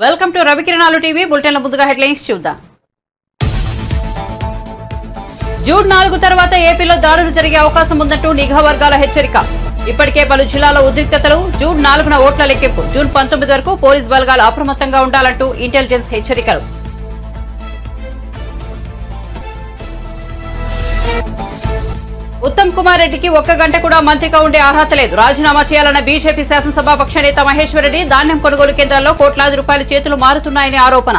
Welcome to రవికిరణాలు TV బులెటిన్ల ముందుగా headlines చూద్దాం. June 4 తర్వాత ఏపీలో దాడులు జరిగే అవకాశం ఉందంటూ నిఘా వర్గాల హెచ్చరిక. ఇప్పటికే పలు జిల్లాల్లో ఉద్రిక్తతలు. జూన్ 4న ఓట్ల లెక్కింపు. జూన్ 19 వరకు పోలీస్ బలగాలు అప్రమత్తంగా ఉండాలంటూ ఇంటెలిజెన్స్ హెచ్చరికలు. ఉత్తమ్ కుమార్ రెడ్డికి 1 గంట కూడా మంత్రిగా ఉండే అర్హత లేదు. రాజీనామా చేయాలన్న బీజేపీ శాసనసభాపక్ష నేత మహేశ్వర్ రెడ్డి. ధాన్యం కొనుగోలు కేంద్రాల్లో కోట్లాది రూపాయల చేతులు మారుతున్నాయని ఆరోపణ.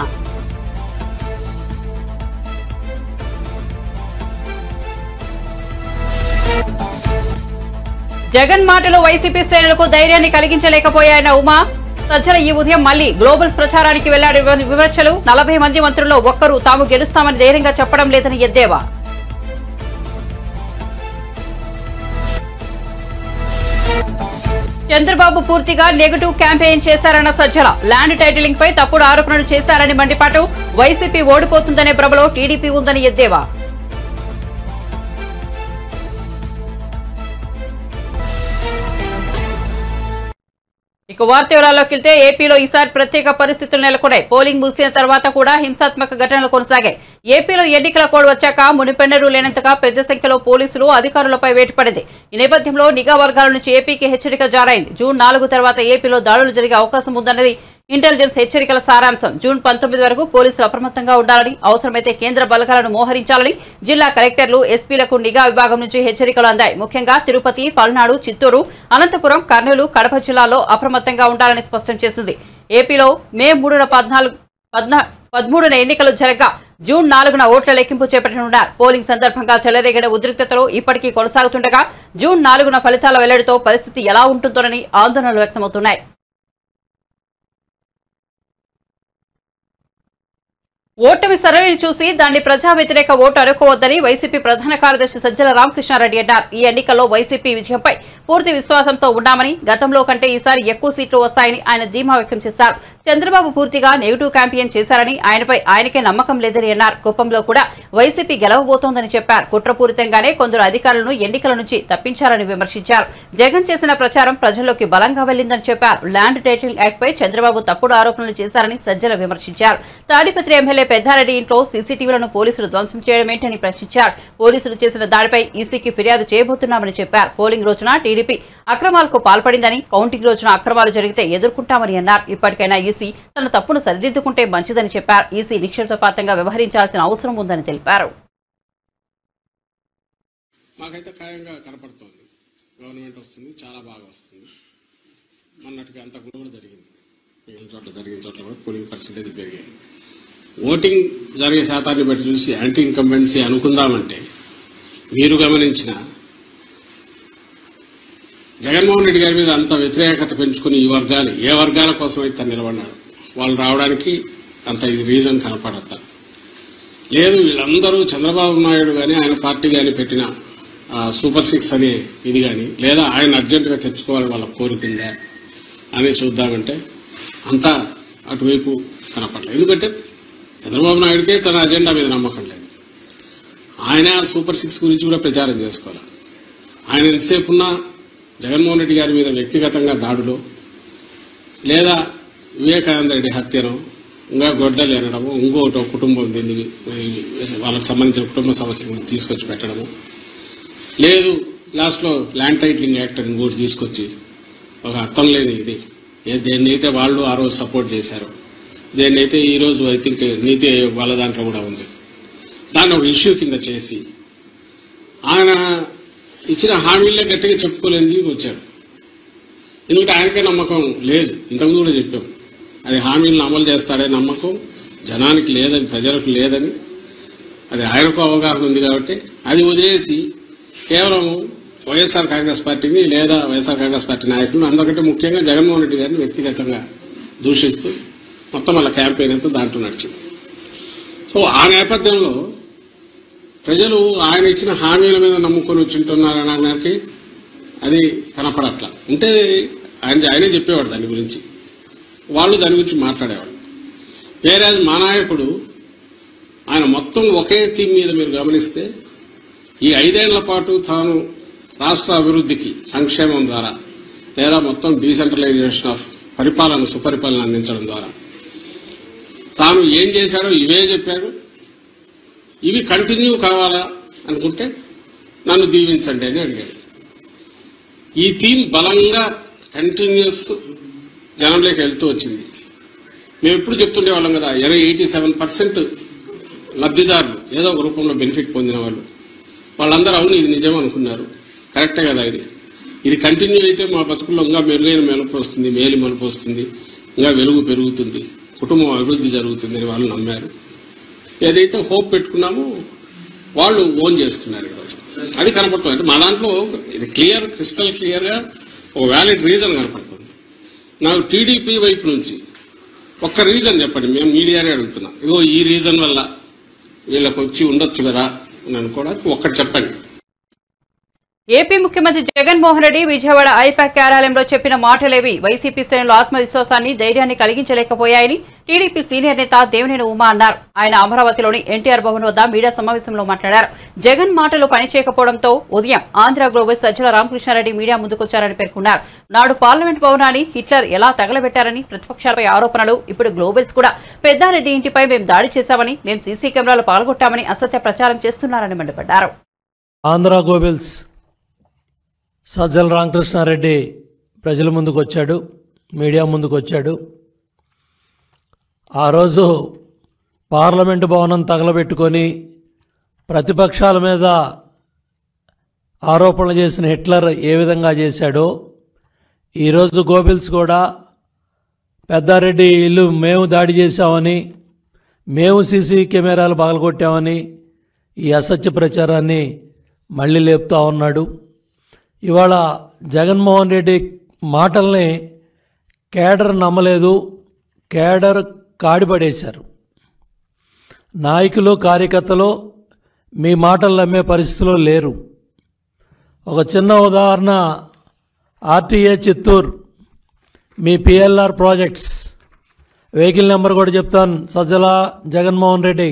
జగన్ మాటలు వైసీపీ శ్రేణులకు ధైర్యాన్ని కలిగించలేకపోయాయన్న ఉమా. సజ్జల ఈ ఉదయం మళ్లీ గ్లోబల్స్ ప్రచారానికి వెళ్లాడు. విమర్శలు. 40 మంది మంత్రుల్లో ఒక్కరు తాము గెలుస్తామని ధైర్యంగా చెప్పడం లేదని ఎద్దేవా. చంద్రబాబు పూర్తిగా నెగటివ్ క్యాంపెయిన్ చేశారన్న సజ్జల. ల్యాండ్ టైటిలింగ్ పై తప్పుడు ఆరోపణలు చేశారని మండిపాటు. వైసీపీ ఓడిపోతుందనే ప్రభలో టీడీపీ ఉందని ఎద్దేవా. ఇక వార్త వివరాల్లోకి వెళ్తే ఏపీలో ఈసారి ప్రత్యేక పరిస్థితులు నెలకొన్నాయి. పోలింగ్ ముగిసిన తర్వాత కూడా హింసాత్మక ఘటనలు కొనసాగాయి. ఏపీలో ఎన్నికల కోడ్ వచ్చాక మునిపెన్నడూ లేనంతగా పెద్ద సంఖ్యలో పోలీసులు అధికారులపై వేటుపడింది. ఈ నేపథ్యంలో నిఘా వర్గాల నుంచి ఏపీకి హెచ్చరిక జారైంది. జూన్ 4 తర్వాత ఏపీలో దాడులు జరిగే అవకాశం ఉందన్నది ఇంటెలిజెన్స్ హెచ్చరికల సారాంశం. జూన్ 19 వరకు పోలీసులు అప్రమత్తంగా ఉండాలని, అవసరమైతే కేంద్ర బలగాలను మోహరించాలని జిల్లా కలెక్టర్లు, ఎస్పీలకు నిఘా విభాగం నుంచి హెచ్చరికలు అందాయి. ముఖ్యంగా తిరుపతి, పల్నాడు, చిత్తూరు, అనంతపురం, కర్నూలు, కడప జిల్లాల్లో అప్రమత్తంగా ఉండాలని స్పష్టం చేసింది. ఏపీలో మే 13న ఎన్నికలు జరగగా జూన్ 4న ఓట్ల లెక్కింపు చేపట్టనున్నారు. పోలింగ్ సందర్భంగా చెలరేగిన ఉద్రిక్తతలు ఇప్పటికీ కొనసాగుతుండగా జూన్ 4న ఫలితాల వెల్లడితో పరిస్థితి ఎలా ఉంటుందోనని ఆందోళనలు వ్యక్తమవుతున్నాయి. ఓటమి సరళిని చూసి దాన్ని ప్రజా వ్యతిరేక ఓటు అనుకోవద్దని వైసీపీ ప్రధాన కార్యదర్శి సజ్జల రామకృష్ణారెడ్డి అన్నారు. ఈ ఎన్నికల్లో వైసీపీ విజయంపై పూర్తి విశ్వాసంతో ఉన్నామని, గతంలో కంటే ఈసారి ఎక్కువ సీట్లు వస్తాయని ఆయన ధీమా వ్యక్తం చేశారు. చంద్రబాబు పూర్తిగా నెగిటివ్ క్యాంపెయిన్ చేశారని, ఆయనకే నమ్మకం లేదని అన్నారు. కుప్పంలో కూడా వైసీపీ గెలవబోతోందని చెప్పారు. కుట్రపూరితంగానే కొందరు అధికారులను ఎన్నికల నుంచి తప్పించారని విమర్శించారు. జగన్ చేసిన ప్రచారం ప్రజల్లోకి బలంగా వెళ్లిందని చెప్పారు. ల్యాండ్ టైటిలింగ్ యాక్ట్ పై చంద్రబాబు తప్పుడు ఆరోపణలు చేశారని సజ్జల విమర్శించారు. తాడిపత్రి ఎమ్మెల్యే పెద్దారెడ్డి ఇంట్లో సీసీటీవీలను పోలీసులు ధ్వంసం చేయడమేంటని ప్రశ్నించారు. పోలీసులు చేసిన దాడిపై ఈసీకి ఫిర్యాదు చేయబోతున్నామని చెప్పారు. పోలింగ్ రోజున టీడీపీ అక్రమాలకు పాల్పడిందని, కౌంటింగ్ రోజున అక్రమాలు జరిగితే ఎదుర్కొంటామని అన్నారు. ఇప్పటికైనా ఈసీ తన తప్పును సరిదిద్దుకుంటే మంచిదని చెప్పారు. ఈసీ నిక్షేపపాతంగా వ్యవహరించాల్సిన అవసరం ఉందని తెలిపారు. మాకైతే ఖాయంగా కనపడుతోంది. గవర్నమెంట్ వస్తుంది, చాలా బాగా వస్తుంది. మొన్నటికి అంత కూడా జరిగింది. మిగిలిన చోట్ల జరిగిన చోట్ల కూడా పోలింగ్ పర్సెంటేజ్ పెరిగాయి. ఓటింగ్ జరిగే శాతాన్ని బట్టి చూసి యాంటీ ఇన్కంబెన్సీ అనుకుందామంటే మీరు గమనించిన జగన్మోహన్ రెడ్డి గారి మీద అంత వ్యతిరేకత పెంచుకుని ఈ వర్గాలు ఏ వర్గాల కోసం అయితే నిలబడినాడు, వాళ్ళు రావడానికి అంత ఇది రీజన్ కనపడతా లేదు. వీళ్ళందరూ చంద్రబాబు నాయుడు గాని ఆయన పార్టీ గాని పెట్టిన సూపర్ 6 అనే ఇది గాని, లేదా ఆయన అర్జెంటుగా తెచ్చుకోవాలని వాళ్ళ కోరుకుందా అని చూద్దామంటే అంతా అటువైపు కనపడలేదు. ఎందుకంటే చంద్రబాబు నాయుడికే తన అజెండా మీద నమ్మకం లేదు. ఆయన సూపర్ 6 గురించి కూడా ప్రచారం చేసుకోవాలి. ఆయన ఎంతసేపు ఉన్నా జగన్మోహన్ రెడ్డి గారి మీద వ్యక్తిగతంగా దాడులు, లేదా వివేకానంద రెడ్డి హత్యను, ఇంకా గొడ్డలు ఎనడము, ఇంకోటి కుటుంబం దీన్ని వాళ్ళకి సంబంధించిన కుటుంబ సమస్యలను తీసుకొచ్చి పెట్టడము, లేదు లాస్ట్లో ల్యాండ్ టైటిలింగ్ యాక్ట్ అని ఇంకోటి తీసుకొచ్చి ఒక అర్థం లేని ఇది దేన్నైతే వాళ్ళు ఆ రోజు సపోర్ట్ చేశారు, దేన్నైతే ఈ రోజు ఐ థింక్ నీతి ఆయోగ్ వాళ్ళ దాంట్లో కూడా ఉంది, దాన్ని ఒక ఇష్యూ కింద చేసి ఆయన ఇచ్చిన హామీలే గట్టిగా చెప్పుకోలేని వచ్చాడు. ఎందుకంటే ఆయనకే నమ్మకం లేదు. ఇంతకుముందు కూడా చెప్పాం, అది హామీలను అమలు చేస్తాడే నమ్మకం జనానికి లేదని, ప్రజలకు లేదని. అది ఆయనకు అవగాహన ఉంది కాబట్టి అది వదిలేసి కేవలం వైఎస్ఆర్ కాంగ్రెస్ పార్టీని, లేదా వైఎస్ఆర్ కాంగ్రెస్ పార్టీ నాయకులను, అందరికంటే ముఖ్యంగా జగన్మోహన్ రెడ్డి గారిని వ్యక్తిగతంగా దూషిస్తూ మొత్తం వాళ్ళ క్యాంపెయిన్ అంతా దాంట్లో నడిచింది. సో ఆ నేపథ్యంలో ప్రజలు ఆయన ఇచ్చిన హామీల మీద నమ్ముకొని వచ్చింటున్నారనడానికి అది కనపడట్లా. ఉంటే ఆయనే చెప్పేవాడు దాని గురించి, వాళ్ళు దాని గురించి మాట్లాడేవాడు. వేరే మా నాయకుడు ఆయన మొత్తం ఒకే థీమ్ మీద మీరు గమనిస్తే ఈ 5 ఏళ్ల పాటు తాను రాష్ట్ర అభివృద్ధికి సంక్షేమం ద్వారా లేదా మొత్తం డీసెంట్రలైజేషన్ ఆఫ్ పరిపాలన సుపరిపాలన అందించడం ద్వారా తాను ఏం చేశాడో ఇవే చెప్పాడు. ఇవి కంటిన్యూ కావాలా అనుకుంటే నన్ను దీవించండి అని అడిగాడు. ఈ థీమ్ బలంగా కంటిన్యూస్ జనంలోకి వెళ్తూ వచ్చింది. మేము ఎప్పుడు చెప్తుండే వాళ్ళం కదా, 87% లబ్ధిదారులు ఏదో ఒక రూపంలో బెనిఫిట్ పొందిన వాళ్ళందరూ అవును ఇది నిజం అనుకున్నారు. కరెక్టే కదా, ఇది కంటిన్యూ అయితే మా బతుకుల్లో ఇంకా మెరుగైన మెలుపు వస్తుంది, మలుపు వస్తుంది, ఇంకా వెలుగు పెరుగుతుంది, కుటుంబం అభివృద్ధి జరుగుతుంది అని వాళ్ళు నమ్మారు. ఏదైతే హోప్ పెట్టుకున్నామో వాళ్ళు ఓన్ చేసుకున్నారు. ఈరోజు అది కనపడుతుంది. అంటే మా దాంట్లో ఇది క్రిస్టల్ క్లియర్ గా ఒక వ్యాలిడ్ రీజన్ కనపడుతుంది. నాకు టీడీపీ వైపు నుంచి ఒక్క రీజన్ చెప్పండి, మేము మీడియానే అడుగుతున్నాం. ఇదిగో ఈ రీజన్ వల్ల వీళ్ళకి వచ్చి ఉండొచ్చు కదా అని అనుకోవడానికి ఒక్కటి చెప్పండి. ఏపీ ముఖ్యమంత్రి జగన్మోహన్ రెడ్డి విజయవాడ ఐపాక్ కార్యాలయంలో చెప్పిన మాటలేవి వైసీపీ శ్రేణుల ఆత్మవిశ్వాసాన్ని, ధైర్యాన్ని కలిగించలేకపోయాయని టీడీపీ సీనియర్ నేత దేవినేని ఉమా అన్నారు. ఆయన అమరావతిలోని ఎన్టీఆర్ భవన్ వద్ద మీడియా సమావేశంలో మాట్లాడారు. జగన్ మాటలు పనిచేయకపోవడంతో ఉదయం ఆంధ్ర గ్లోబల్ సజ్జల రామకృష్ణారెడ్డి మీడియా ముందుకొచ్చారని పేర్కొన్నారు. నాడు పార్లమెంట్ భవనాన్ని హిట్లర్ ఎలా తగలబెట్టారని ప్రతిపక్షాలపై ఆరోపణలు, ఇప్పుడు గ్లోబల్స్ కూడా పెద్దారెడ్డి ఇంటిపై మేం దాడి చేశామని, మేం సీసీ కెమెరాలు పాల్గొట్టామని అసత్య ప్రచారం చేస్తున్నారని మండిపడ్డారు. ఆంధ్ర గ్లోబల్స్ సజ్జల రామకృష్ణారెడ్డి ప్రజల ముందుకు వచ్చాడు, మీడియా ముందుకు వచ్చాడు. ఆ రోజు పార్లమెంటు భవనం తగలబెట్టుకొని ప్రతిపక్షాల మీద ఆరోపణలు చేసిన హిట్లర్ ఏ విధంగా చేశాడో ఈరోజు గోబెల్స్ కూడా పెద్దారెడ్డి ఇల్లు మేము దాడి చేశామని, మేము సీసీ కెమెరాలు పగలగొట్టామని ఈ అసత్య ప్రచారాన్ని మళ్ళీ లేపుతా ఉన్నాడు. ఇవాళ జగన్మోహన్ రెడ్డి మాటల్ని కేడర్ నమ్మలేదు, కేడర్ కాడిపడేశారు. నాయకులు కార్యకర్తలు మీ మాటలు నమ్మే పరిస్థితిలో లేరు. ఒక చిన్న ఉదాహరణ, ఆర్టీఏ చిత్తూరు మీ పిఎల్ఆర్ ప్రాజెక్ట్స్ వెహికల్ నెంబర్ కూడా చెప్తాను. సజ్జల జగన్మోహన్ రెడ్డి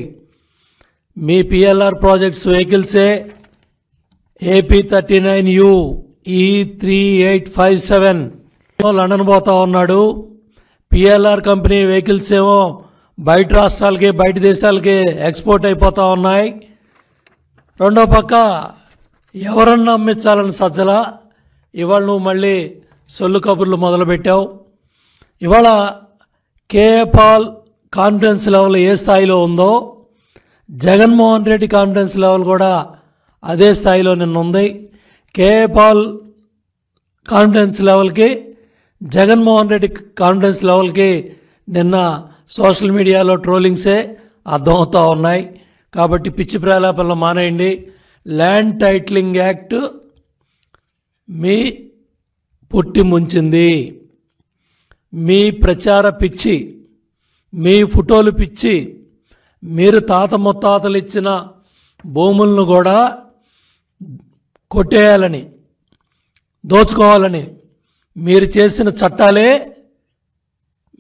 మీ పిఎల్ఆర్ ప్రాజెక్ట్స్ వెహికల్సే AP39U E3857 లండన్ పోతా ఉన్నాడు. పిఎల్ఆర్ కంపెనీ వెహికల్స్ ఏమో బయట రాష్ట్రాలకి, బయట దేశాలకి ఎక్స్పోర్ట్ అయిపోతూ ఉన్నాయి. రెండో పక్క ఎవరన్నా అమ్మించాలని సజ్జల ఇవాళ నువ్వు మళ్ళీ సొల్లు కబుర్లు మొదలుపెట్టావు. ఇవాళ కేఏ పాల్ కాన్ఫిడెన్స్ లెవెల్ ఏ స్థాయిలో ఉందో జగన్మోహన్ రెడ్డి కాన్ఫిడెన్స్ లెవెల్ కూడా అదే స్థాయిలో నిన్న ఉంది. కేఏ పాల్ కాన్ఫిడెన్స్ లెవెల్కి, జగన్మోహన్ రెడ్డి కాన్ఫిడెన్స్ లెవెల్కి నిన్న సోషల్ మీడియాలో ట్రోలింగ్సే అర్థమవుతూ ఉన్నాయి. కాబట్టి పిచ్చి ప్రేలాపనలు మానేయండి. ల్యాండ్ టైటిలింగ్ యాక్ట్ మీ పుట్టి ముంచింది. మీ ప్రచార పిచ్చి, మీ ఫోటోలు పిచ్చి, మీరు తాత ముత్తాతలు ఇచ్చిన భూములను కూడా కొట్టేయాలని, దోచుకోవాలని మీరు చేసిన చట్టాలే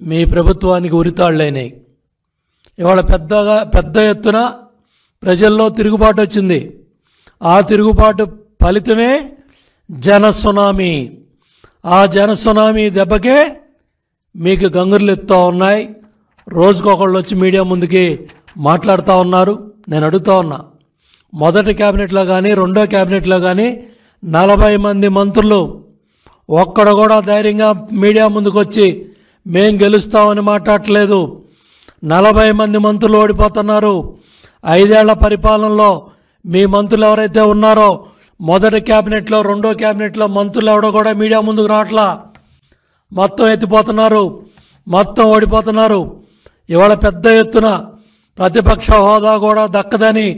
మీ ప్రభుత్వానికి ఉరితాళ్ళైనాయి. ఇవాళ పెద్ద ఎత్తున ప్రజల్లో తిరుగుబాటు వచ్చింది. ఆ తిరుగుబాటు ఫలితమే జన సునామీ. ఆ జన సునామీ దెబ్బకే మీకు గంగుర్లు ఎత్తుతూ ఉన్నాయి. రోజుకొకళ్ళు వచ్చి మీడియా ముందుకి మాట్లాడుతూ ఉన్నారు. నేను అడుగుతా ఉన్నా, మొదటి క్యాబినెట్లో కానీ రెండో క్యాబినెట్లో కానీ 40 మంది మంత్రులు ఒక్కడ కూడా ధైర్యంగా మీడియా ముందుకు వచ్చి మేం గెలుస్తామని మాట్లాడట్లేదు. 40 మంది మంత్రులు ఓడిపోతున్నారు. 5 ఏళ్ల పరిపాలనలో మీ మంత్రులు ఎవరైతే ఉన్నారో మొదటి క్యాబినెట్లో రెండో క్యాబినెట్లో మంత్రులు ఎవడో కూడా మీడియా ముందుకు రావట్లా. మొత్తం ఎత్తిపోతున్నారు, మొత్తం ఓడిపోతున్నారు. ఇవాళ పెద్ద ఎత్తున ప్రతిపక్ష హోదా కూడా దక్కదని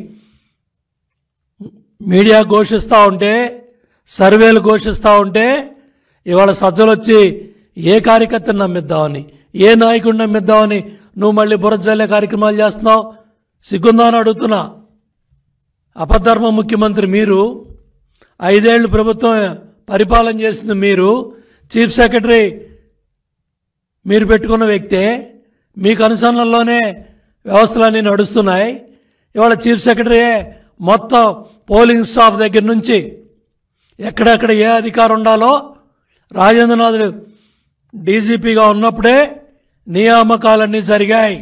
మీడియా ఘోషిస్తూ ఉంటే, సర్వేలు ఘోషిస్తూ ఉంటే ఇవాళ సజ్జలు వచ్చి ఏ కార్యకర్తను నమ్మిద్దామని, ఏ నాయకుడిని నమ్మిద్దామని నువ్వు మళ్ళీ బురజల్లే కార్యక్రమాలు చేస్తున్నావు. సిగ్గుందా అని అడుగుతున్నా. అపధర్మ ముఖ్యమంత్రి మీరు, 5 ఏళ్ళు ప్రభుత్వం పరిపాలన చేసింది మీరు, చీఫ్ సెక్రటరీ మీరు పెట్టుకున్న వ్యక్తే, మీకు అనుసరణలోనే వ్యవస్థలన్నీ నడుస్తున్నాయి. ఇవాళ చీఫ్ సెక్రటరీయే మొత్తం పోలింగ్ స్టాఫ్ దగ్గర నుంచి ఎక్కడెక్కడ ఏ అధికారం ఉండాలో రాజేంద్రనాథ్ డీజీపీగా ఉన్నప్పుడే నియామకాలన్నీ జరిగాయి.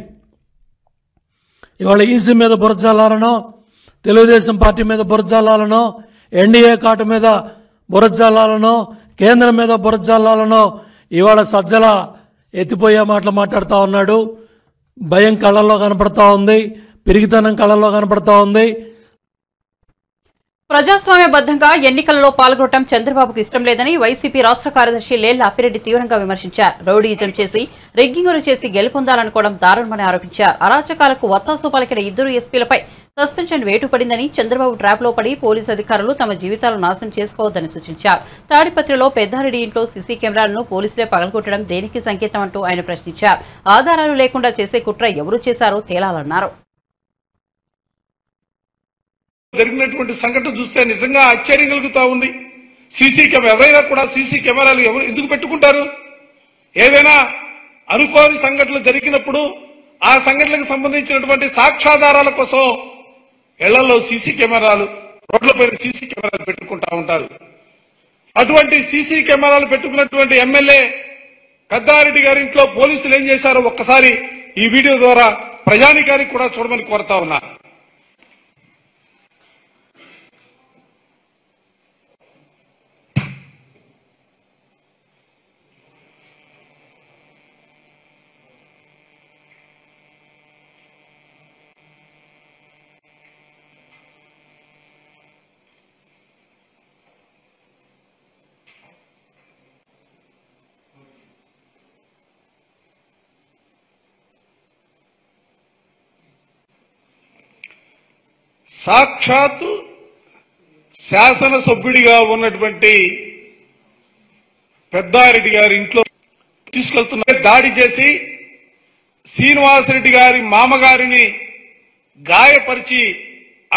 ఇవాళ ఈసీ మీద బురద జల్లాలనో, తెలుగుదేశం పార్టీ మీద బురద జల్లాలనో, ఎన్డీఏ కాటు మీద బురద జల్లాలనో, కేంద్రం మీద బురద జల్లాలనో ఇవాళ సజ్జల ఎత్తిపోయే మాటలు మాట్లాడుతూ ఉన్నాడు. భయం కళ్ళల్లో కనపడతా ఉంది, పిరిగితనం కళ్ళల్లో కనపడతా ఉంది. ప్రజాస్వామ్యబద్ధంగా ఎన్నికలలో పాల్గొనడం చంద్రబాబుకు ఇష్టం లేదని వైసీపీ రాష్ట్ర కార్యదర్శి లేళ్ల అప్పిరెడ్డి తీవ్రంగా విమర్శించారు. రౌడీయిజం చేసి రెగ్గింగులు చేసి గెలుపొందాలనుకోవడం దారుణమని ఆరోపించారు. అరాచకాలకు వత్తాసు పలికిన ఇద్దరు ఎస్పీలపై సస్పెన్షన్ వేటు పడిందని, చంద్రబాబు ట్రాప్లో పడి పోలీసు అధికారులు తమ జీవితాలను నాశనం చేసుకోవద్దని సూచించారు. తాడిపత్రిలో పెద్దారెడ్డి ఇంట్లో సీసీ కెమెరాలను పోలీసులే పగలగొట్టడం దేనికి సంకేతం అంటూ ఆయన ప్రశ్నించారు. ఆధారాలు లేకుండా చేసే కుట్ర ఎవరు చేశారో తేలాలన్నారు. జరిగినటువంటి సంఘటన చూస్తే నిజంగా ఆశ్చర్యం కలుగుతా ఉంది. సీసీ కెమెరా ఎవరైనా కూడా సీసీ కెమెరాలు ఎవరు ఎందుకు పెట్టుకుంటారు? ఏదైనా అనుకోని సంఘటనలు జరిగినప్పుడు ఆ సంఘటనలకు సంబంధించినటువంటి సాక్ష్యాధారాల కోసం ఇళ్లలో సీసీ కెమెరాలు, రోడ్లపైన సీసీ కెమెరాలు పెట్టుకుంటా ఉంటారు. అటువంటి సీసీ కెమెరాలు పెట్టుకున్నటువంటి ఎమ్మెల్యే పెద్దారెడ్డి గారి ఇంట్లో పోలీసులు ఏం చేశారో ఒక్కసారి ఈ వీడియో ద్వారా ప్రజానికానికి కూడా చూడమని కోరుతా ఉన్నా. సాక్షాత్తు శాసనసభ్యుడిగా ఉన్నటువంటి పెద్దారెడ్డి గారి ఇంట్లో తీసుకెళ్తున్న దాడి చేసి శ్రీనివాసరెడ్డి గారి మామగారిని గాయపరిచి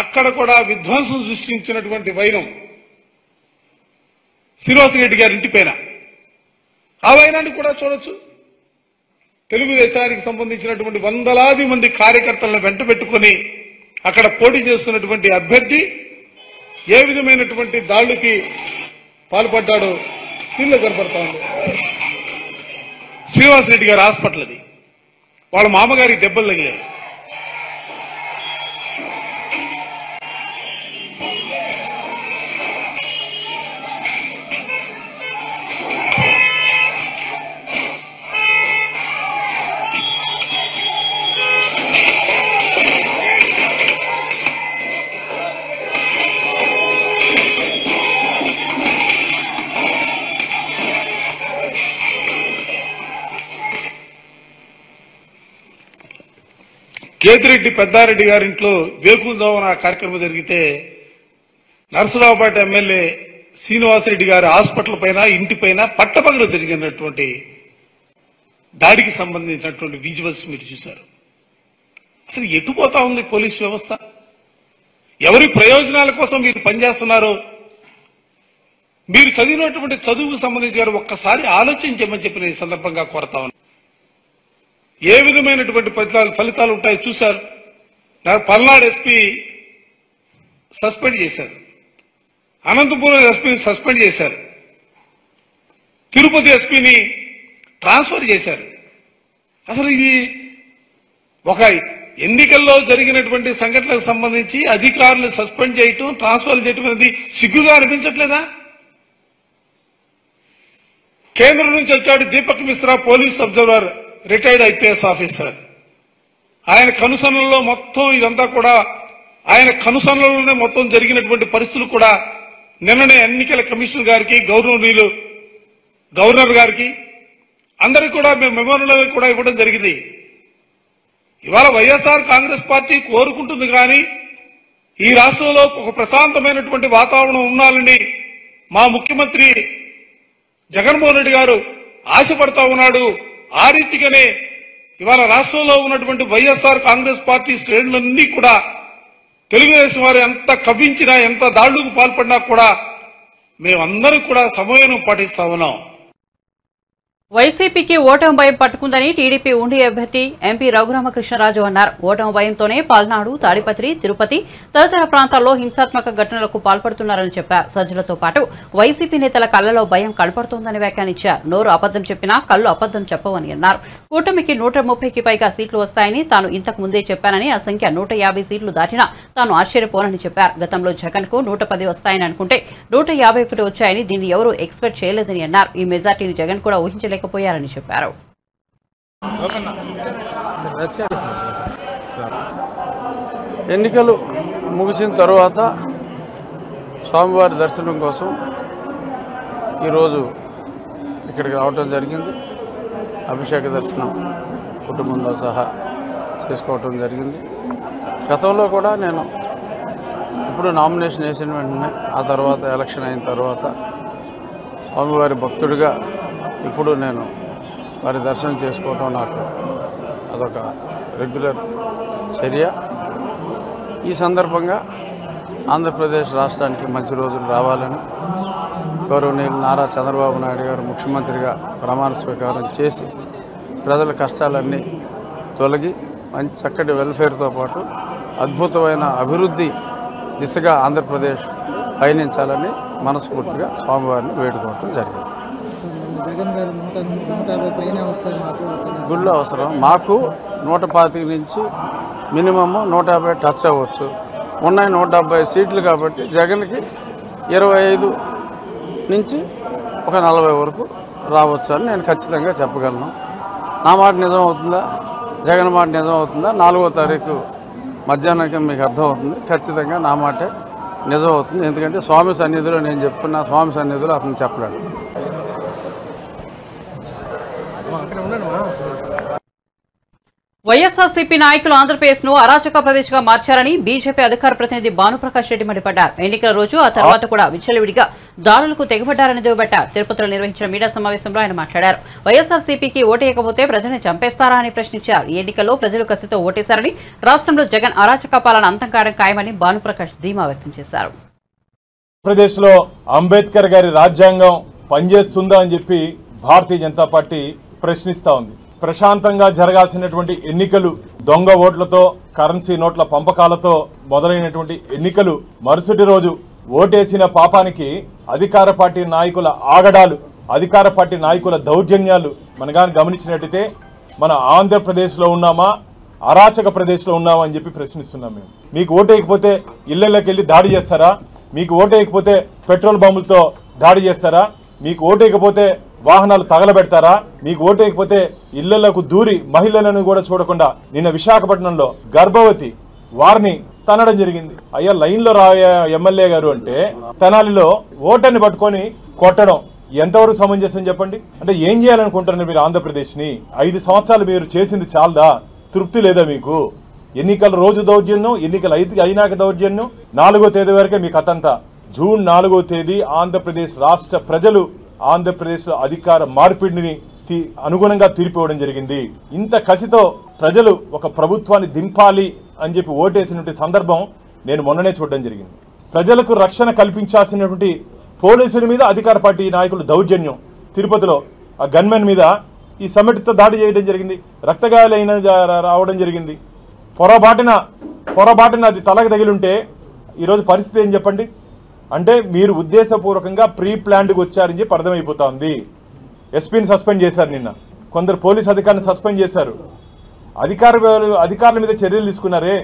అక్కడ కూడా విధ్వంసం సృష్టించినటువంటి వైనం శ్రీనివాసరెడ్డి గారి ఇంటి పైన. ఆ వైనాన్ని కూడా చూడొచ్చు. తెలుగుదేశానికి సంబంధించినటువంటి వందలాది మంది కార్యకర్తలను వెంట పెట్టుకుని అక్కడ పోటీ చేస్తున్నటువంటి అభ్యర్థి ఏ విధమైనటువంటి దాడులకి పాల్పడ్డాడో దీనిలో కనపడతా ఉంది. శ్రీనివాసరెడ్డి గారి హాస్పిటల్ అది, వాళ్ళ మామగారికి దెబ్బలు తగిలాయి. కేతిరెడ్డి పెద్దారెడ్డి గారింట్లో వేకుజామున కార్యక్రమం జరిగితే నరసరావుపేట ఎమ్మెల్యే శ్రీనివాసరెడ్డి గారి హాస్పిటల్ పైన, ఇంటి పైన పట్టపగలు జరిగినటువంటి దాడికి సంబంధించినటువంటి విజువల్స్ మీరు చూశారు. అసలు ఎటుపోతా ఉంది పోలీస్ వ్యవస్థ? ఎవరి ప్రయోజనాల కోసం మీరు పనిచేస్తున్నారో మీరు చదివినటువంటి చదువుకు సంబంధించి ఒక్కసారి ఆలోచించమని చెప్పిన ఈ సందర్భంగా కోరుతా ఉన్నాను. ఏ విధమైనటువంటి ఫలితాలు ఉంటాయో చూశారు. పల్నాడు ఎస్పీ సస్పెండ్ చేశారు, అనంతపురం ఎస్పీని సస్పెండ్ చేశారు, తిరుపతి ఎస్పీని ట్రాన్స్ఫర్ చేశారు. అసలు ఇది ఒక ఎన్నికల్లో జరిగినటువంటి సంఘటనలకు సంబంధించి అధికారులు సస్పెండ్ చేయటం, ట్రాన్స్ఫర్ చేయటం అనేది సిగ్గుగా అనిపించట్లేదా? కేంద్రం నుంచి వచ్చాడు Deepak Mishra, police observer, retired IPS officer. ఆయన కనుసన్నల్లో మొత్తం ఇదంతా కూడా ఆయన కనుసన్నలోనే మొత్తం జరిగినటువంటి పరిస్థితులు కూడా నిన్ననే ఎన్నికల కమిషన్ గారికి, గవర్నర్ గారికి అందరికీ కూడా మేము మెమోరియల్ కూడా ఇవ్వడం జరిగింది. ఇవాళ వైఎస్ఆర్ కాంగ్రెస్ పార్టీ కోరుకుంటుంది కానీ ఈ రాష్ట్రంలో ఒక ప్రశాంతమైనటువంటి వాతావరణం ఉండాలని మా ముఖ్యమంత్రి జగన్మోహన్ రెడ్డి గారు ఆశపడతా ఉన్నాడు. ఆ రీతిగానే ఇవాళ రాష్ట్రంలో ఉన్నటువంటి వైఎస్ఆర్ కాంగ్రెస్ పార్టీ శ్రేణులన్నీ కూడా తెలుగుదేశం వారు ఎంత కవ్వించినా, ఎంత దాడులకు పాల్పడినా కూడా మేమందరం కూడా సమన్వయం పాటిస్తా ఉన్నాం. వైసీపీకి ఓటమి భయం పట్టుకుందని టీడీపీ ఉండి అభ్యర్థి ఎంపీ రఘురామకృష్ణరాజు అన్నారు. ఓటమి భయంతోనే పల్నాడు, తాడిపత్రి, తిరుపతి తదితర ప్రాంతాల్లో హింసాత్మక ఘటనలకు పాల్పడుతున్నారని చెప్పారు. సజ్జలతో పాటు వైసీపీ నేతల కళ్లలో భయం కనపడుతోందని వ్యాఖ్యానించారు. నోరు అబద్దం చెప్పినా కళ్ళు అబద్దం చెప్పవని అన్నారు. కూటమికి 130కి పైగా సీట్లు వస్తాయని తాను ఇంతకు ముందే చెప్పానని, ఆ సంఖ్య 150 సీట్లు దాటినా తాను ఆశ్చర్యపోనని చెప్పారు. గతంలో జగన్ కు 110 వస్తాయని అనుకుంటే 151 వచ్చాయని దీన్ని ఎవరూ ఎక్స్పెక్ట్ చేయలేదని అన్నారు. ఈ మెజార్టీని జగన్ కూడా ఊహించలేకపోయారని చెప్పారు. ఎన్నికలు ముగిసిన తర్వాత స్వామివారి దర్శనం కోసం ఈరోజు ఇక్కడికి రావడం జరిగింది. అభిషేక దర్శనం కుటుంబంతో సహా చేసుకోవటం జరిగింది. గతంలో కూడా నేను ఇప్పుడు నామినేషన్ వేసిన వెంటనే ఆ తర్వాత ఎలక్షన్ అయిన తర్వాత స్వామివారి భక్తుడిగా ఇప్పుడు నేను వారి దర్శనం చేసుకోవటం నాకు అదొక రెగ్యులర్ చర్య. ఈ సందర్భంగా ఆంధ్రప్రదేశ్ రాష్ట్రానికి మంచి రోజులు రావాలని గౌరవనీయులు నారా చంద్రబాబు నాయుడు గారు ముఖ్యమంత్రిగా ప్రమాణ స్వీకారం చేసి ప్రజల కష్టాలన్నీ తొలగి మంచి చక్కటి వెల్ఫేర్తో పాటు అద్భుతమైన అభివృద్ధి దిశగా ఆంధ్రప్రదేశ్ పయనించాలని మనస్ఫూర్తిగా స్వామివారిని వేడుకోవటం జరిగింది. గుళ్ళు అవసరం మాకు 125 నుంచి మినిమమ్ 150 టచ్ అవ్వచ్చు. ఉన్నాయి 170 సీట్లు కాబట్టి జగన్కి 25 నుంచి ఒక 40 వరకు రావచ్చు అని నేను ఖచ్చితంగా చెప్పగలను. నా మాట నిజం అవుతుందా, జగన్ మాట నిజం అవుతుందా 4వ తారీఖు మధ్యాహ్నానికి మీకు అర్థమవుతుంది. ఖచ్చితంగా నా మాటే నిజం అవుతుంది. ఎందుకంటే స్వామి సన్నిధిలో నేను చెప్తున్నా, స్వామి సన్నిధిలో అతను చెప్పలేడు. వైఎస్ఆర్సీపీ నాయకులు ఆంధ్రప్రదేశ్ ను అరాచక ప్రదేశ్ గా మార్చారని బీజేపీ అధికార ప్రతినిధి భానుప్రకాష్ రెడ్డి మండిపడ్డారు. ఎన్నికల రోజు ఆ తర్వాత కూడా విచ్చలవిడిగా దాడులకు తెగబడ్డారని దుయ్యబట్టారు. తిరుపతిలో నిర్వహించిన మీడియా సమావేశంలో ఆయన మాట్లాడారు. వైఎస్ఆర్సీపీకి ఓటేయకపోతే ప్రజల్ని చంపేస్తారా అని ప్రశ్నించారు. ఈ ఎన్నికల్లో ప్రజలు కసితో ఓటేశారని, రాష్ట్రంలో జగన్ అరాచక పాలన అంతం కావడం ఖాయమని భానుప్రకాష్ ధీమా వ్యక్తం చేశారు. ఆంధ్రప్రదేశ్ లో అంబేద్కర్ గారి రాజ్యాంగం పనిచేస్తుందా అని చెప్పి భారతీయ జనతా పార్టీ ప్రశ్నిస్తా ఉంది. ప్రశాంతంగా జరగాల్సినటువంటి ఎన్నికలు దొంగ ఓట్లతో, కరెన్సీ నోట్ల పంపకాలతో మొదలైనటువంటి ఎన్నికలు మరుసటి రోజు ఓటేసిన పాపానికి అధికార పార్టీ నాయకుల ఆగడాలు, అధికార పార్టీ నాయకుల దౌర్జన్యాలు మనగా గమనించినట్టయితే మన ఆంధ్రప్రదేశ్లో ఉన్నామా, అరాచక ప్రదేశ్లో ఉన్నామా అని చెప్పి ప్రశ్నిస్తున్నాం. మేము మీకు ఓటేయకపోతే ఇళ్లలోకి వెళ్ళి దాడి చేస్తారా? మీకు ఓటేయకపోతే పెట్రోల్ బాంబులతో దాడి చేస్తారా? మీకు ఓటేయకపోతే వాహనాలు తగలబెడతారా? మీకు ఓటేయకపోతే ఇళ్లలకు దూరి మహిళలను కూడా చూడకుండా నిన్న విశాఖపట్నంలో గర్భవతి వారిని తనడం జరిగింది. అయ్యా లైన్లో రాయ ఎమ్మెల్యే గారు అంటే తెనాలిలో ఓటర్ని పట్టుకొని కొట్టడం ఎంతవరకు సమంజసం చెప్పండి? అంటే ఏం చేయాలనుకుంటున్నారు మీరు ఆంధ్రప్రదేశ్ని? 5 సంవత్సరాలు మీరు చేసింది చాలదా? తృప్తి లేదా మీకు? ఎన్నికల రోజు దౌర్జన్యం, ఎన్నికలు అయినాక దౌర్జన్యం. 4వ తేదీ వరకే మీ కథంతా. జూన్ 4వ తేదీ ఆంధ్రప్రదేశ్ రాష్ట్ర ప్రజలు ఆంధ్రప్రదేశ్లో అధికార మార్పిడిని అనుగుణంగా తీర్పివ్వడం జరిగింది. ఇంత కసితో ప్రజలు ఒక ప్రభుత్వాన్ని దింపాలి అని చెప్పి ఓటేసినటువంటి సందర్భం నేను మొన్ననే చూడడం జరిగింది. ప్రజలకు రక్షణ కల్పించాల్సినటువంటి పోలీసుల మీద అధికార పార్టీ నాయకులు దౌర్జన్యం. తిరుపతిలో ఆ గన్మెన్ మీద ఈ సమిటితో దాడి చేయడం జరిగింది. రక్తగాయాలైన రావడం జరిగింది. పొరబాటున అది తలకు తగిలింటే ఈరోజు పరిస్థితి ఏం చెప్పండి? అంటే మీరు ఉద్దేశపూర్వకంగా ప్రీ ప్లాన్డ్గా వచ్చారని చెప్పి అర్థమైపోతా ఉంది. ఎస్పీని సస్పెండ్ చేశారు, నిన్న కొందరు పోలీస్ అధికారులను సస్పెండ్ చేశారు. అధికారుల మీద చర్యలు తీసుకున్నారే,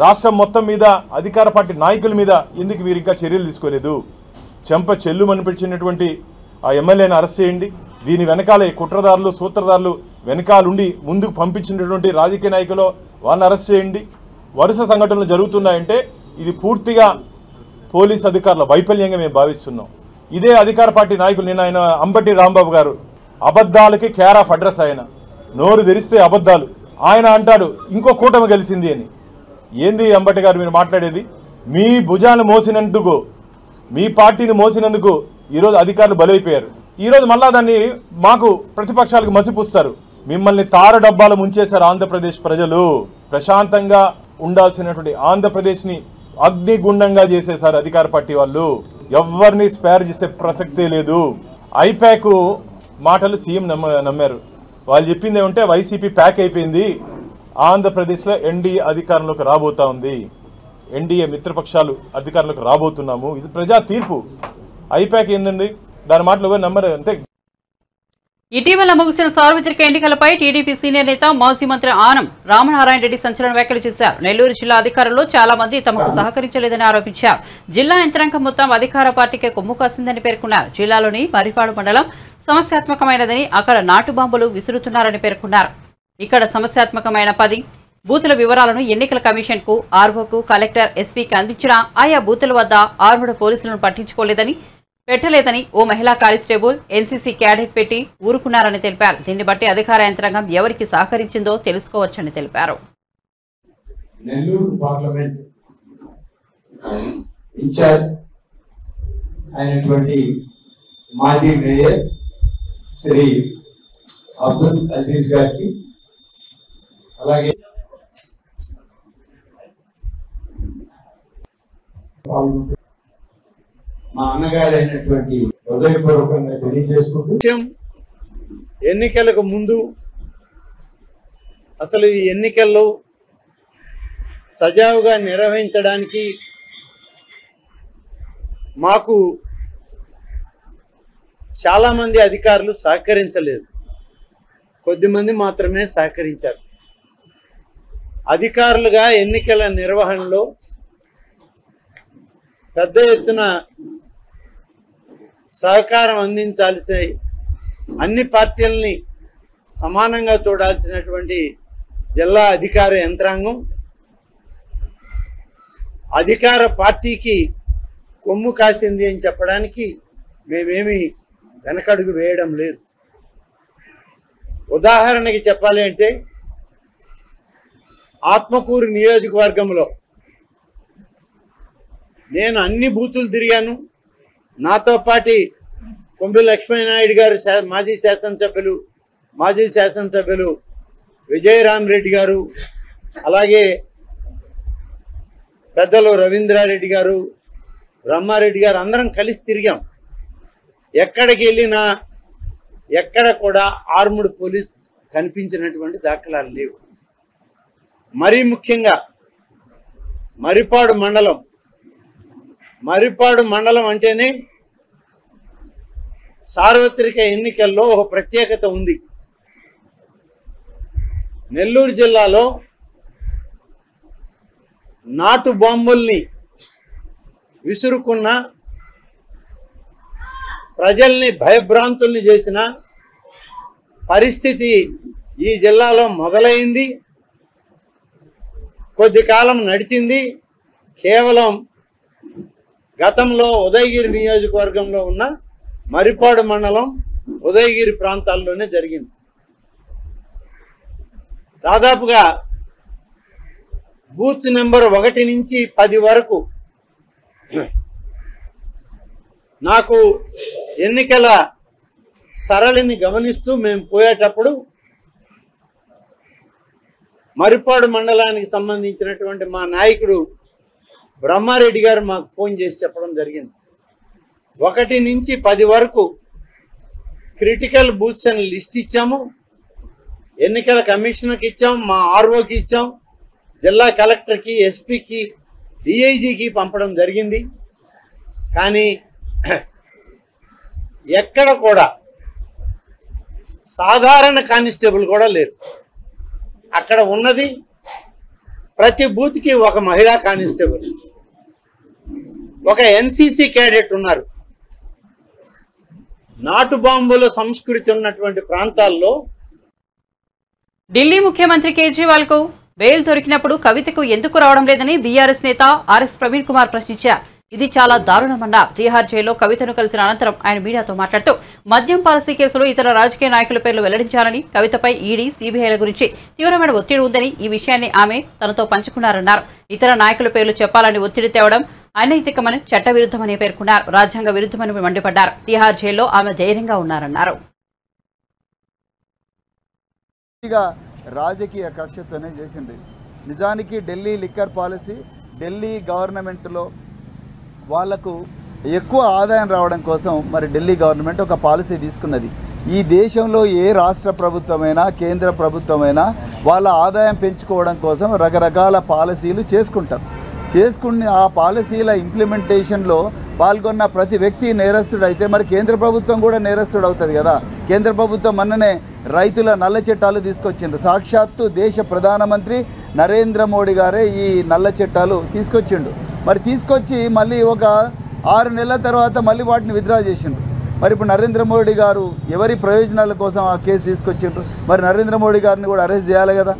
రాష్ట్రం మొత్తం మీద అధికార పార్టీ నాయకుల మీద ఎందుకు మీరు ఇంకా చర్యలు తీసుకోలేదు? చెంప చెల్లు అనిపించినటువంటి ఆ ఎమ్మెల్యేని అరెస్ట్ చేయండి. దీని వెనకాలే కుట్రదారులు, సూత్రధారులు వెనకాలుండి ముందుకు పంపించినటువంటి రాజకీయ నాయకులు వాళ్ళని అరెస్ట్ చేయండి. వరుస సంఘటనలు జరుగుతున్నాయంటే ఇది పూర్తిగా పోలీస్ అధికారుల వైఫల్యంగా మేము భావిస్తున్నాం. ఇదే అధికార పార్టీ నాయకులు నిన్న ఆయన అంబటి రాంబాబు గారు అబద్ధాలకి కేర్ ఆఫ్ అడ్రస్. ఆయన నోరు తెరిస్తే అబద్ధాలు. ఆయన అంటాడు ఇంకో కూటమి గెలిచింది అని. ఏంది అంబటి గారు మీరు మాట్లాడేది? మీ భుజాన్ని మోసినందుకు, మీ పార్టీని మోసినందుకు ఈరోజు అధికారులు బలైపోయారు. ఈరోజు మళ్ళా దాన్ని మాకు ప్రతిపక్షాలకు మసిపుస్తారు. మిమ్మల్ని తార డబ్బాలు ముంచేశారు ఆంధ్రప్రదేశ్ ప్రజలు. ప్రశాంతంగా ఉండాల్సినటువంటి ఆంధ్రప్రదేశ్ని అగ్నిగుండంగా చేసేశారు అధికార పార్టీ వాళ్ళు. ఎవరిని స్పేర్ చేసే ప్రసక్తే లేదు. ఐపాక్ మాటలు సీఎం నమ్మారు. వాళ్ళు చెప్పింది ఏమంటే వైసీపీ ప్యాక్ అయిపోయింది, ఆంధ్రప్రదేశ్లో ఎన్డీఏ అధికారంలోకి రాబోతా ఉంది, ఎన్డీఏ మిత్రపక్షాలు అధికారంలోకి రాబోతున్నాము, ఇది ప్రజా తీర్పు. ఐప్యాక్ ఏందండి, దాని మాటలు ఎవరు నమ్మరు అంతే. ఇటీవల ముగిసిన సార్వత్రిక ఎన్నికలపై టీడీపీ సీనియర్ నేత మాజీ మంత్రి ఆనం రామనారాయణ రెడ్డి సంచలన వ్యాఖ్యలు చేశారు. నెల్లూరు జిల్లా అధికారుల్లో చాలా మంది తమకు సహకరించలేదని ఆరోపించారు. జిల్లా యంత్రాంగం మొత్తం అధికార పార్టీకే కొమ్ము కాసిందని పేర్కొన్నారు. జిల్లాలోని మరిపాడు మండలం సమస్యాత్మకమైనదని, అక్కడ నాటు బాంబులు విసురుతున్నారని పేర్కొన్నారు. ఇక్కడ సమస్యాత్మకమైన 10 బూతుల వివరాలను ఎన్నికల కమిషన్ కు, ఆర్ఓకు, కలెక్టర్, ఎస్పీకి అందించినా ఆయా బూతుల వద్ద ఆర్మడ్ పోలీసులను పెట్టలేదని ఓ మహిళా కానిస్టేబుల్, ఎన్సీసీ క్యాడెట్ పెట్టి ఊరుకున్నారని తెలిపారు. దీన్ని బట్టి అధికార యంత్రాంగం ఎవరికి సహకరించిందో తెలుసుకోవచ్చని తెలిపారు. నెల్లూరు పార్లమెంట్ ఇన్ఛార్జ్ అయినటువంటి మాజీ మేయర్ శ్రీ అబ్దుల్ అజీజ్ గారికి, అలాగే మా అన్నగారైనటువంటి హృదయపూర్వకంగా తెలియజేసుకుంటూ, ఎన్నికలకు ముందు అసలు ఈ ఎన్నికల్లో సజావుగా నిర్వహించడానికి మాకు చాలామంది అధికారులు సహకరించలేదు, కొద్దిమంది మాత్రమే సహకరించారు. అధికారులుగా ఎన్నికల నిర్వహణలో పెద్ద ఎత్తున సహకారం అందించాల్సిన, అన్ని పార్టీలని సమానంగా చూడాల్సినటువంటి జిల్లా అధికార యంత్రాంగం అధికార పార్టీకి కొమ్ము కాసింది అని చెప్పడానికి మేమేమి వెనకడుగు వేయడం లేదు. ఉదాహరణకి చెప్పాలి అంటే, ఆత్మకూరు నియోజకవర్గంలో నేను అన్ని బూతులు తిరిగాను. నాతో పాటు కొంబి లక్ష్మీనాయుడు గారు, మాజీ శాసనసభ్యులు విజయరామరెడ్డి గారు, అలాగే పెద్దలు రవీంద్రారెడ్డి గారు, బ్రహ్మారెడ్డి గారు అందరం కలిసి తిరిగాం. ఎక్కడికి వెళ్ళినా ఎక్కడ కూడా ఆర్ముడ్ పోలీస్ కనిపించినటువంటి దాఖలాలు లేవు. మరీ ముఖ్యంగా మరిపాడు మండలం అంటేనే సార్వత్రిక ఎన్నికల్లో ఒక ప్రత్యేకత ఉంది. నెల్లూరు జిల్లాలో నాటు బాంబుల్ని విసురుకున్న, ప్రజల్ని భయభ్రాంతుల్ని చేసిన పరిస్థితి ఈ జిల్లాలో మొదలైంది. కొద్ది కాలం నడిచింది. కేవలం గతంలో ఉదయగిరి నియోజకవర్గంలో ఉన్న మరిపాడు మండలం, ఉదయగిరి ప్రాంతాల్లోనే జరిగింది. దాదాపుగా బూత్ నెంబర్ 1 నుంచి 10 వరకు నాకు ఎన్నికల సరళిని గమనిస్తూ మేము పోయేటప్పుడు మరిపాడు మండలానికి సంబంధించినటువంటి మా నాయకుడు బ్రహ్మారెడ్డి గారు మాకు ఫోన్ చేసి చెప్పడం జరిగింది. 1 నుంచి 10 వరకు క్రిటికల్ బూత్స్ అని లిస్ట్ ఇచ్చాము. ఎన్నికల కమిషనర్కి ఇచ్చాం, మా ఆర్ఓకి ఇచ్చాం, జిల్లా కలెక్టర్కి, ఎస్పీకి, డిఐజీకి పంపడం జరిగింది. కానీ ఎక్కడ కూడా సాధారణ కానిస్టేబుల్ కూడా లేరు. అక్కడ ఉన్నది ప్రతి బూత్కి ఒక మహిళా కానిస్టేబుల్, ఒక ఎన్సీసీ క్యాడెట్ ఉన్నారు. నాటు బాంబుల సంస్కృతి ఉన్నటువంటి ప్రాంతాల్లో ఢిల్లీ ముఖ్యమంత్రి కేజ్రీవాల్ కు బెయిల్ దొరికినప్పుడు కవితకు ఎందుకు రావడం లేదని బీఆర్ఎస్ నేత ఆర్ఎస్ ప్రవీణ్ కుమార్ ప్రశ్నించారు. ఇది చాలా దారుణమన్నారు. తిహార్ జైల్లో కవితను కలిసిన అనంతరం ఆయన మీడియాతో మాట్లాడుతూ మద్యం పాలసీ కేసులో ఇతర రాజకీయ నాయకుల పేర్లు వెల్లడించాలని, కవితపై ఈడీ, సీబీఐల గురించి తీవ్రమైన ఒత్తిడి ఉందని, ఈ విషయాన్ని ఆమె తనతో పంచుకున్నారన్నారు. ఇతర నాయకుల పేర్లు చెప్పాలని ఒత్తిడి తేవడం అనైతికమని, చట్టవిరుద్ధమని పేర్కొన్నారు. రాజ్యాంగ విరుద్ధమని మండిపడ్డారు. తిహార్ జైల్లో ఆమె ధైర్యంగా ఉన్నారన్నారు. రాజకీయ కక్షతోనే చేసింది. నిజానికి ఢిల్లీ లిక్కర్ పాలసీ, ఢిల్లీ గవర్నమెంట్లో వాళ్లకు ఎక్కువ ఆదాయం రావడం కోసం మరి ఢిల్లీ గవర్నమెంట్ ఒక పాలసీ తీసుకున్నది. ఈ దేశంలో ఏ రాష్ట్ర ప్రభుత్వమైనా కేంద్ర ప్రభుత్వమైనా వాళ్ళ ఆదాయం పెంచుకోవడం కోసం రకరకాల పాలసీలు చేసుకుని ఆ పాలసీల ఇంప్లిమెంటేషన్లో పాల్గొన్న ప్రతి వ్యక్తి నేరస్తుడైతే మరి కేంద్ర ప్రభుత్వం కూడా నేరస్తుడు అవుతుంది కదా. కేంద్ర ప్రభుత్వం మొన్ననే రైతుల నల్ల చట్టాలు తీసుకొచ్చిండ్రు. సాక్షాత్తు దేశ ప్రధానమంత్రి నరేంద్ర మోడీ గారే ఈ నల్ల చట్టాలు తీసుకొచ్చిండు. మరి తీసుకొచ్చి మళ్ళీ ఒక 6 నెలల తర్వాత మళ్ళీ వాటిని విత్డ్రా చేసిండ్రు. మరి ఇప్పుడు నరేంద్ర మోడీ గారు ఎవరి ప్రయోజనాల కోసం ఆ కేసు తీసుకొచ్చిండ్రు? మరి నరేంద్ర మోడీ గారిని కూడా అరెస్ట్ చేయాలి కదా.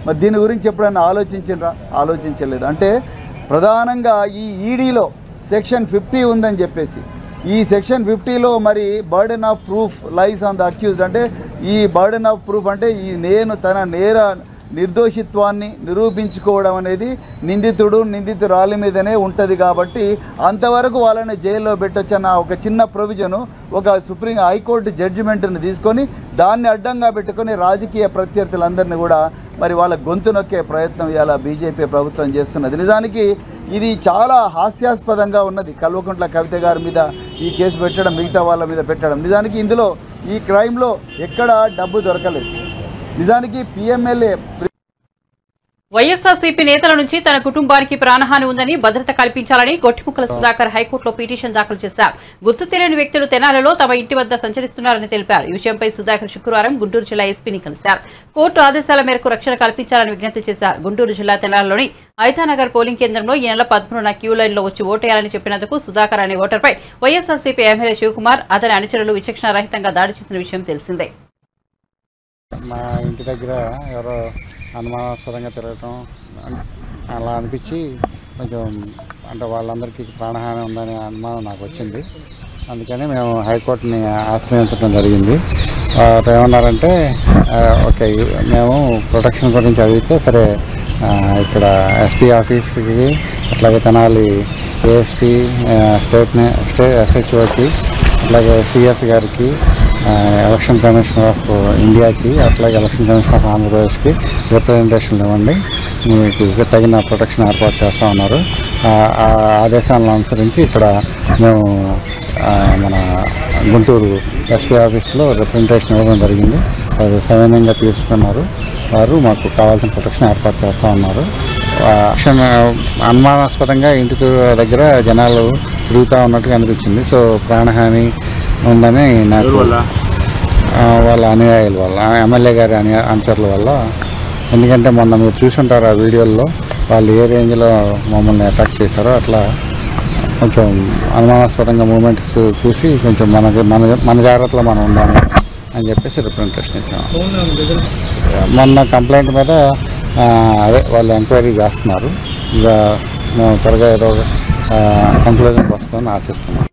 మరి దీని గురించి ఎప్పుడైనా ఆలోచించిండ్రా? ఆలోచించలేదు. అంటే ప్రధానంగా ఈ ఈడీలో సెక్షన్ 50 ఉందని చెప్పేసి ఈ సెక్షన్ 50లో మరి burden of proof lies on the accused. అంటే ఈ బర్డెన్ ఆఫ్ ప్రూఫ్ అంటే ఈ తన నేర నిర్దోషిత్వాన్ని నిరూపించుకోవడం అనేది నిందితురాలి మీదనే ఉంటుంది. కాబట్టి అంతవరకు వాళ్ళని జైల్లో పెట్టొచ్చన్న ఒక చిన్న ప్రొవిజను ఒక సుప్రీం హైకోర్టు జడ్జిమెంట్ని తీసుకొని దాన్ని అడ్డంగా పెట్టుకొని రాజకీయ ప్రత్యర్థులందరినీ కూడా మరి వాళ్ళ గొంతు నొక్కే ప్రయత్నం ఇలా బీజేపీ ప్రభుత్వం చేస్తున్నది. నిజానికి ఇది చాలా హాస్యాస్పదంగా ఉన్నది. కల్వకుంట్ల కవిత గారి మీద ఈ కేసు పెట్టడం, మిగతా వాళ్ళ మీద పెట్టడం. నిజానికి ఇందులో ఈ క్రైమ్లో ఎక్కడ డబ్బు దొరకలేదు. నిజానికి పిఎంఎల్ఏ వైఎస్ఆర్సీపీ నేతల నుంచి తన కుటుంబానికి ప్రాణహాని ఉందని భద్రత కల్పించాలని గొట్టిముక్కల సుధాకర్ హైకోర్టులో పిటిషన్ దాఖలు చేశారు. గుర్తు తెలియని వ్యక్తులు తెనాలిలో తమ ఇంటి వద్ద సంచరిస్తున్నారని తెలిపారు. ఈ విషయంపై సుధాకర్ శుక్రవారం గుంటూరు జిల్లా ఎస్పీని కలిశారు. కోర్టు ఆదేశాల మేరకు రక్షణ కల్పించాలని విజ్ఞప్తి చేశారు. గుంటూరు జిల్లా తెనాలిలోని ఐతానగర్ పోలింగ్ కేంద్రంలో ఈ నెల 13న క్యూ లైన్లో వచ్చి ఓటేయాలని చెప్పినందుకు సుధాకర్ అనే ఓటర్పై వైఎస్ఆర్సీపీ ఎమ్మెల్యే శివకుమార్ అతని అనుచరులు విచక్షణారహితంగా దాడి చేసిన విషయం తెలిసిందే. మా ఇంటి దగ్గర ఎవరో అనుమానాస్పదంగా తిరగటం అలా అనిపించి కొంచెం అంటే వాళ్ళందరికీ ప్రాణహాని ఉందనే అనుమానం నాకు వచ్చింది. అందుకని మేము హైకోర్టుని ఆశ్రయించడం జరిగింది. ఏమన్నారంటే ఓకే మేము ప్రొటెక్షన్ గురించి అడిగితే సరే ఇక్కడ ఎస్పీ ఆఫీస్కి అట్లాగే తెనాలి ఏఎస్పీ స్టేట్ ఎస్హెచ్ఓకి అట్లాగే సిఎస్ గారికి ఎలక్షన్ కమిషనర్ ఆఫ్ ఇండియాకి అట్లాగే ఎలక్షన్ కమిషనర్ ఆఫ్ ఆంధ్రప్రదేశ్కి రిప్రజెంటేషన్లు ఇవ్వండి, మీకు తగిన ప్రొటెక్షన్ ఏర్పాటు చేస్తూ ఉన్నారు. ఆ ఆదేశాలను అనుసరించి ఇక్కడ మేము మన గుంటూరు ఎస్పీ ఆఫీస్లో రిప్రజెంటేషన్ ఇవ్వడం జరిగింది. అది సవినయంగా తీసుకున్నారు. వారు మాకు కావాల్సిన ప్రొటెక్షన్ ఏర్పాటు చేస్తూ ఉన్నారు. అనుమానాస్పదంగా ఇంటి దగ్గర జనాలు తిరుగుతూ ఉన్నట్టుగా అనిపించింది. సో ప్రాణహాని ఉందని నాకు వాళ్ళ అనుయాయుల వల్ల, ఎమ్మెల్యే గారి అనుచరుల వల్ల. ఎందుకంటే మొన్న మీరు చూసుంటారు ఆ వీడియోల్లో వాళ్ళు ఏ రేంజ్లో మమ్మల్ని అటాక్ చేశారో అట్లా కొంచెం అనుమానాస్పదంగా మూమెంట్స్ చూసి కొంచెం మన జాగ్రత్తలో మనం ఉండాలి అని చెప్పేసి రిప్రజెంటేషన్ ఇచ్చాము. మొన్న కంప్లైంట్ మీద అదే వాళ్ళు ఎంక్వైరీ చేస్తున్నారు. ఇక మేము త్వరగా ఏదో కంక్లూజన్కి వస్తుందని ఆశిస్తున్నాం.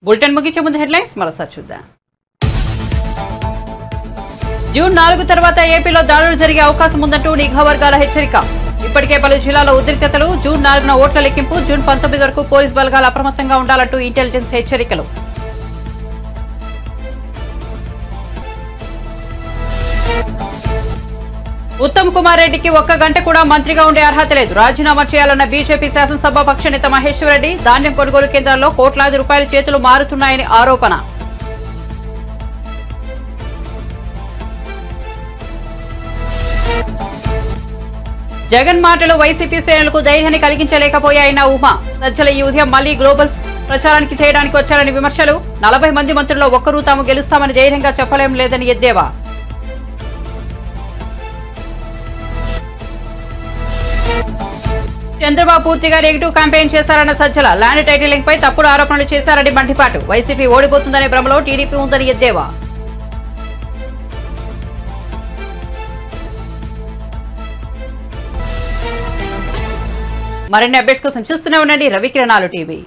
బులెటిన్ ముగించే ముందు హెడ్లైన్స్ మరోసారి చూద్దాం. జూన్ 4 తర్వాత ఏపీలో దాడులు జరిగే అవకాశం ఉందంటూ నిఘా వర్గాల హెచ్చరిక. ఇప్పటికే పలు జిల్లాలో ఉద్రిక్తతలు. జూన్ 4న ఓట్ల లెక్కింపు. జూన్ 19 వరకు పోలీస్ బలగాలు అప్రమత్తంగా ఉండాలంటూ ఇంటెలిజెన్స్ హెచ్చరికలు. ఉత్తమ్ కుమార్ రెడ్డికి 1 గంట కూడా మంత్రిగా ఉండే అర్హత లేదు. రాజీనామా చేయాలన్న బీజేపీ శాసనసభ పక్ష నేత మహేశ్వర్ రెడ్డి. ధాన్యం కొనుగోలు కేంద్రాల్లో కోట్లాది రూపాయల చేతులు మారుతున్నాయని ఆరోపణ. జగన్ మాటలు వైసీపీ శ్రేణులకు ధైర్యాన్ని కలిగించలేకపోయాయన్న ఉమా. సజ్జల ఈ ఉదయం మళ్లీ గ్లోబల్ ప్రచారానికి చేయడానికి వచ్చారని విమర్శలు. 40 మంది మంత్రుల్లో ఒక్కరూ తాము గెలుస్తామని ధైర్యంగా చెప్పలేం లేదని ఎద్దేవా. చంద్రబాబు పూర్తిగా నెగిటివ్ క్యాంపెయిన్ చేశారన్న సజ్జల. ల్యాండ్ టైటిలింగ్ పై తప్పుడు ఆరోపణలు చేశారని మండిపాటు. వైసీపీ ఓడిపోతుందనే భ్రమలో టీడీపీ ఉందని ఎద్దేవా. మరిన్ని అప్డేట్స్ కోసం చూస్తూనే ఉండండి రవికిరణాలు టీవీ.